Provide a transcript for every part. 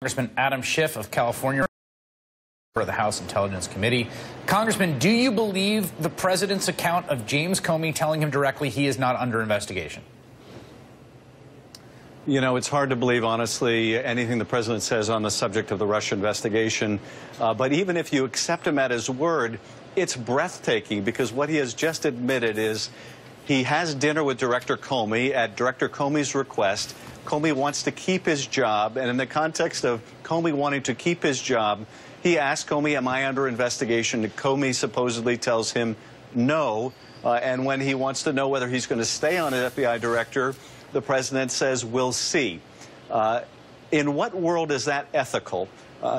Congressman Adam Schiff of California for the House Intelligence Committee. Congressman, do you believe the president's account of James Comey telling him directly he is not under investigation? You know, it's hard to believe, honestly, anything the president says on the subject of the Russia investigation. But even if you accept him at his word, it's breathtaking, because what he has just admitted is he has dinner with Director Comey at Director Comey's request. Comey wants to keep his job, and in the context of Comey wanting to keep his job, he asked Comey, am I under investigation? And Comey supposedly tells him no. And when he wants to know whether he's going to stay on as FBI director, the president says, we'll see. In what world is that ethical?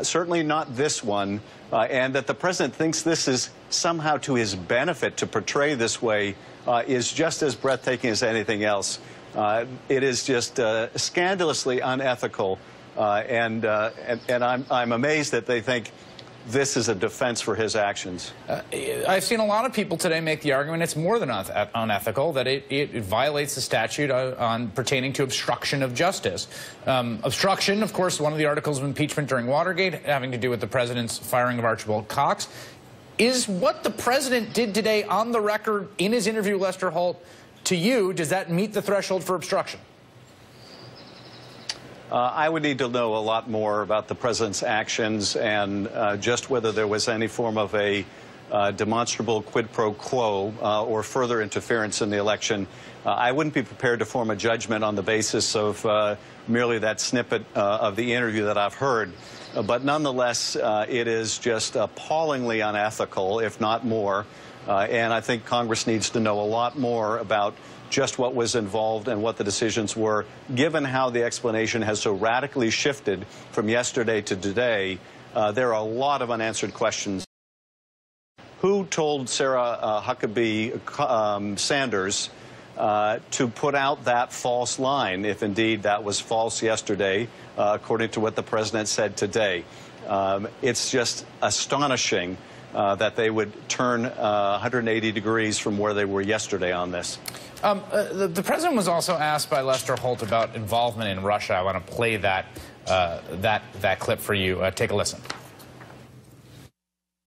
Certainly not this one. And that the president thinks this is somehow to his benefit to portray this way is just as breathtaking as anything else. It is just scandalously unethical. And I'm amazed that they think this is a defense for his actions. I've seen a lot of people today make the argument it's more than unethical, that it violates the statute on pertaining to obstruction of justice. Obstruction, of course, one of the articles of impeachment during Watergate, having to do with the president's firing of Archibald Cox. Is what the president did today on the record in his interview with Lester Holt, to you, does that meet the threshold for obstruction? I would need to know a lot more about the president's actions and just whether there was any form of a demonstrable quid pro quo or further interference in the election. I wouldn't be prepared to form a judgment on the basis of merely that snippet of the interview that I've heard. But nonetheless, it is just appallingly unethical, if not more. And I think Congress needs to know a lot more about just what was involved and what the decisions were, given how the explanation has so radically shifted from yesterday to today. There are a lot of unanswered questions. Who told Sarah Huckabee Sanders to put out that false line, if indeed that was false yesterday, according to what the president said today? It's just astonishing that they would turn 180 degrees from where they were yesterday on this. The president was also asked by Lester Holt about involvement in Russia. I want to play that clip for you. Take a listen.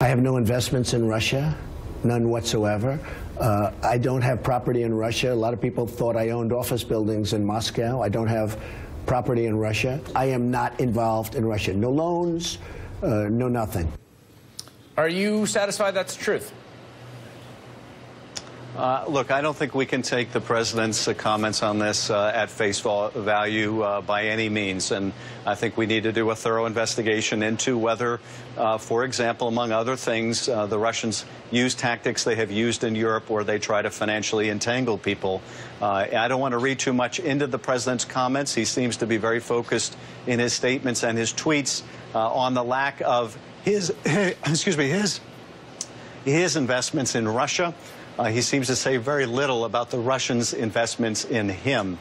I have no investments in Russia, none whatsoever. I don't have property in Russia. A lot of people thought I owned office buildings in Moscow. I don't have property in Russia. I am not involved in Russia. No loans, no nothing. Are you satisfied that's the truth? Look, I don't think we can take the president's comments on this at face value by any means. And I think we need to do a thorough investigation into whether, for example, among other things, the Russians use tactics they have used in Europe where they try to financially entangle people. I don't want to read too much into the president's comments. He seems to be very focused in his statements and his tweets on the lack of his investments in Russia. He seems to say very little about the Russians' investments in him.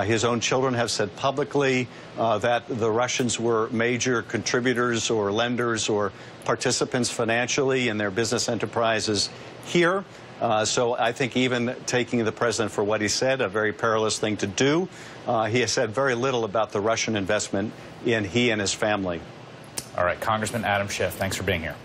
His own children have said publicly that the Russians were major contributors or lenders or participants financially in their business enterprises here. So I think even taking the president for what he said, a very perilous thing to do, he has said very little about the Russian investment in he and his family. All right, Congressman Adam Schiff, thanks for being here.